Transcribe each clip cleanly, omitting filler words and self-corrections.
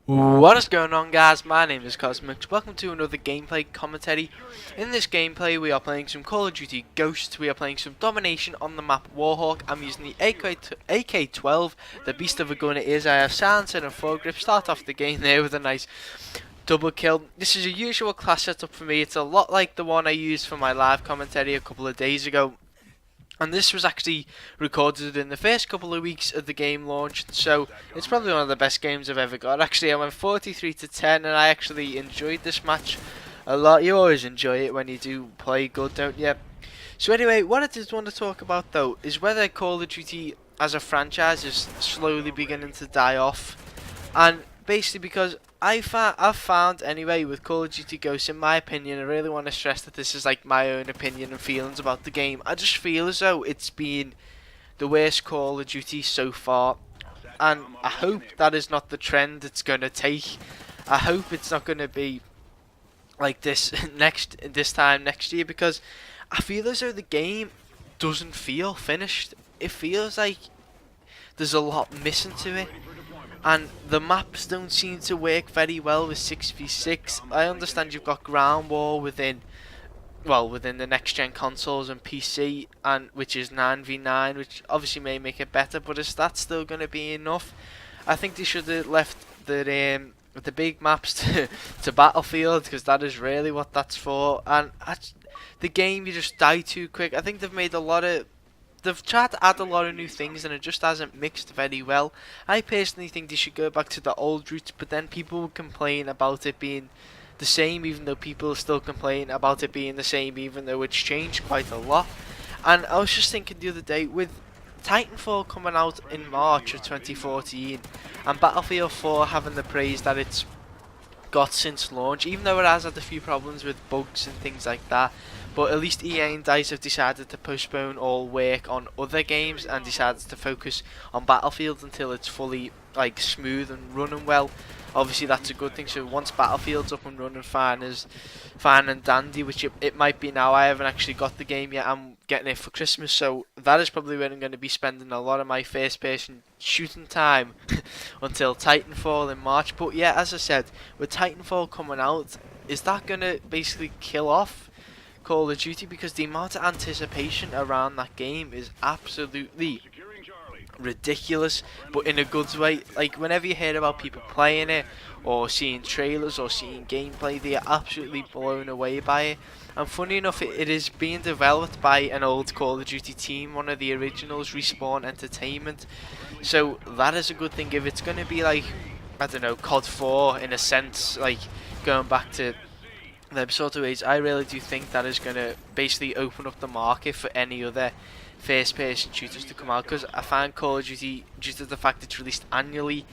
What is going on, guys? My name is Cosmix. Welcome to another gameplay commentary. In this gameplay we are playing some Call of Duty Ghosts. We are playing some domination on the map Warhawk. I'm using the AK-12, the beast of a gun it is. I have silencer and foregrip. Start off the game there with a nice double kill. This is a usual class setup for me. It's a lot like the one I used for my live commentary a couple of days ago. And this was actually recorded in the first couple of weeks of the game launch, so it's probably one of the best games I've ever got. Actually, I went 43-10, and I actually enjoyed this match a lot. You always enjoy it when you do play good, don't you? So anyway, what I did want to talk about though is whether Call of Duty as a franchise is slowly beginning to die off, and basically because I've found anyway with Call of Duty Ghosts, in my opinion, I really want to stress that this is like my own opinion and feelings about the game. I just feel as though it's been the worst Call of Duty so far, and I hope that is not the trend it's going to take. I hope it's not going to be like this this time next year, because I feel as though the game doesn't feel finished. It feels like there's a lot missing to it, and the maps don't seem to work very well with 6v6. I understand you've got ground war within the next gen consoles and PC, and which is 9v9, which obviously may make it better, but is that still going to be enough? I think they should have left the big maps to Battlefield, because that is really what that's for. And the game, you just die too quick. I think they've tried to add a lot of new things, and it just hasn't mixed very well. I personally think they should go back to the old roots, but then people will complain about it being the same, even though people still complain about it being the same, even though it's changed quite a lot. And I was just thinking the other day, with Titanfall coming out in March of 2014, and Battlefield 4 having the praise that it's got since launch, even though it has had a few problems with bugs and things like that, but at least EA and DICE have decided to postpone all work on other games and decided to focus on Battlefield until it's fully like smooth and running well. Obviously that's a good thing, so once Battlefield's up and running fine and dandy, which it might be now. I haven't actually got the game yet. I'm getting it for Christmas, so that is probably where I'm going to be spending a lot of my first person shooting time until Titanfall in March. But yeah, as I said, with Titanfall coming out, is that going to basically kill off Call of Duty? Because the amount of anticipation around that game is absolutely ridiculous, but in a good way. Like, whenever you hear about people playing it or seeing trailers or seeing gameplay, they are absolutely blown away by it. And funny enough, it is being developed by an old Call of Duty team, one of the originals, Respawn Entertainment, so that is a good thing. If it's going to be like, I don't know, COD 4 in a sense, like going back to them sort of ways, I really do think that is going to basically open up the market for any other first person shooters to come out, because I find Call of Duty, due to the fact it's released annually,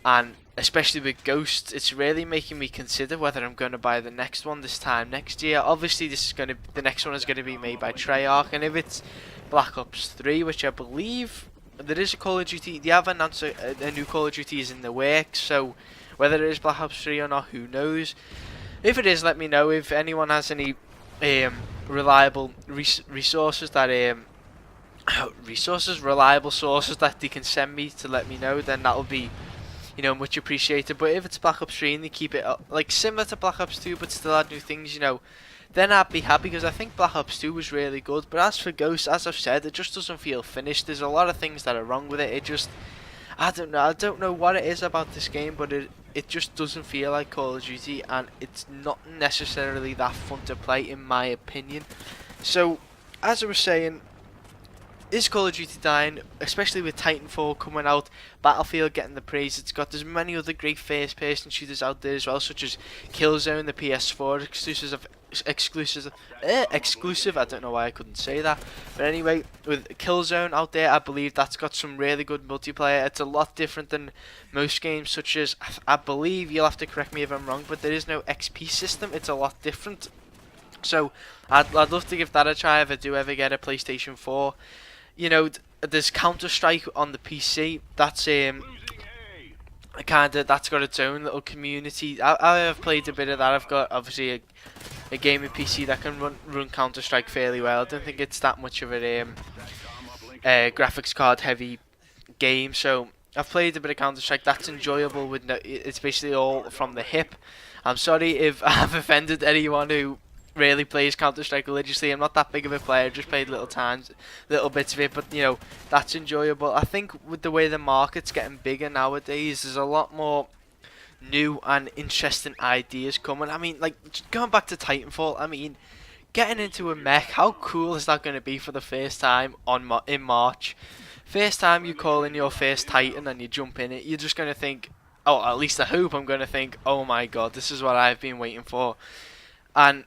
and especially with Ghosts, it's really making me consider whether I'm going to buy the next one this time next year. Obviously the next one is going to be made by Treyarch, and if it's Black Ops 3, which I believe there is a Call of Duty, they have announced a new Call of Duty is in the works, so whether it is Black Ops 3 or not, who knows. If it is, let me know. If anyone has any reliable resources that reliable sources that they can send me to let me know, then that'll be, you know, much appreciated. But if it's Black Ops 3 and they keep it like similar to Black Ops 2 but still add new things, you know, then I'd be happy, because I think Black Ops 2 was really good. But as for Ghosts, as I've said, it just doesn't feel finished. There's a lot of things that are wrong with it. It just, I don't know what it is about this game, but it just doesn't feel like Call of Duty, and it's not necessarily that fun to play, in my opinion. So, as I was saying, is Call of Duty dying, especially with Titanfall coming out, Battlefield getting the praise it's got? There's many other great first person shooters out there as well, such as Killzone, the PS4 exclusive, I don't know why I couldn't say that, but anyway, with Killzone out there, I believe that's got some really good multiplayer. It's a lot different than most games, such as, I believe, you'll have to correct me if I'm wrong, but there is no XP system. It's a lot different, so I'd love to give that a try if I do ever get a PlayStation 4. You know, there's Counter-Strike on the PC. That's that's got its own little community. I have played a bit of that. I've got obviously a gaming PC that can run Counter-Strike fairly well. I don't think it's that much of a graphics card heavy game, so I've played a bit of Counter-Strike. That's enjoyable. With no, it's basically all from the hip. I'm sorry if I've offended anyone who really plays Counter-Strike religiously. I'm not that big of a player. Just played little bits of it. But you know, that's enjoyable. I think with the way the market's getting bigger nowadays, there's a lot more new and interesting ideas coming. I mean, like going back to Titanfall. I mean, getting into a mech. How cool is that going to be for the first time in March? First time you call in your first Titan and you jump in it, you're just going to think, oh, at least I hope I'm going to think, oh my god, this is what I've been waiting for. And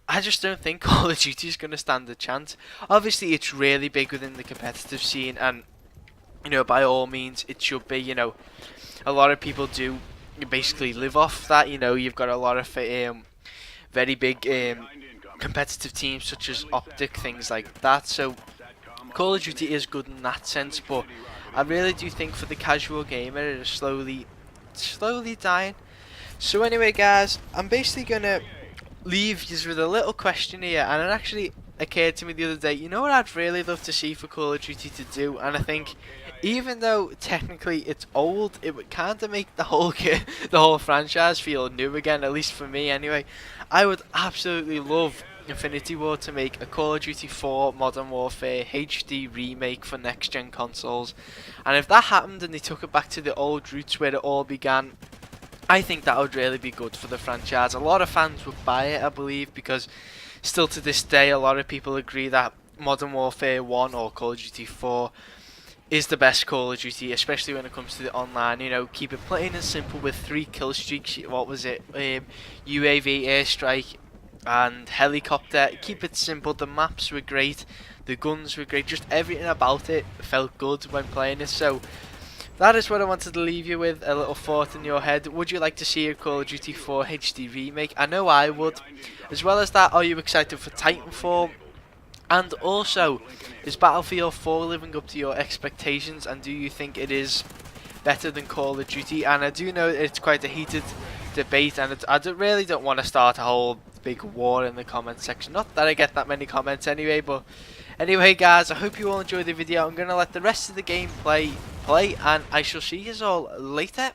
I just don't think Call of Duty is going to stand a chance. Obviously, it's really big within the competitive scene, and you know, by all means, it should be. You know, a lot of people do basically live off that. You know, you've got a lot of very big competitive teams such as Optic, things like that. So Call of Duty is good in that sense, but I really do think for the casual gamer it is slowly dying. So anyway guys, I'm basically gonna leave you with a little question here, and it actually occurred to me the other day, you know what I'd really love to see for Call of Duty to do, and I think even though technically it's old, it would kind of make the whole franchise feel new again, at least for me anyway. I would absolutely love Infinity Ward to make a Call of Duty 4 Modern Warfare HD remake for next gen consoles, and if that happened and they took it back to the old roots where it all began, I think that would really be good for the franchise. A lot of fans would buy it, I believe, because still to this day a lot of people agree that Modern Warfare 1 or Call of Duty 4 is the best Call of Duty, especially when it comes to the online. You know, keep it plain and simple with 3 kill streaks. What was it? UAV airstrike and helicopter. Keep it simple. The maps were great, the guns were great, just everything about it felt good when playing it. So that is what I wanted to leave you with, a little thought in your head. Would you like to see a Call of Duty 4 HD remake? I know I would. As well as that, are you excited for Titanfall? And also, is Battlefield 4 living up to your expectations, and do you think it is better than Call of Duty? And I do know it's quite a heated debate, and I really don't want to start a whole big war in the comment section. Not that I get that many comments anyway, but anyway guys, I hope you all enjoyed the video. I'm going to let the rest of the gameplay play, and I shall see you all later.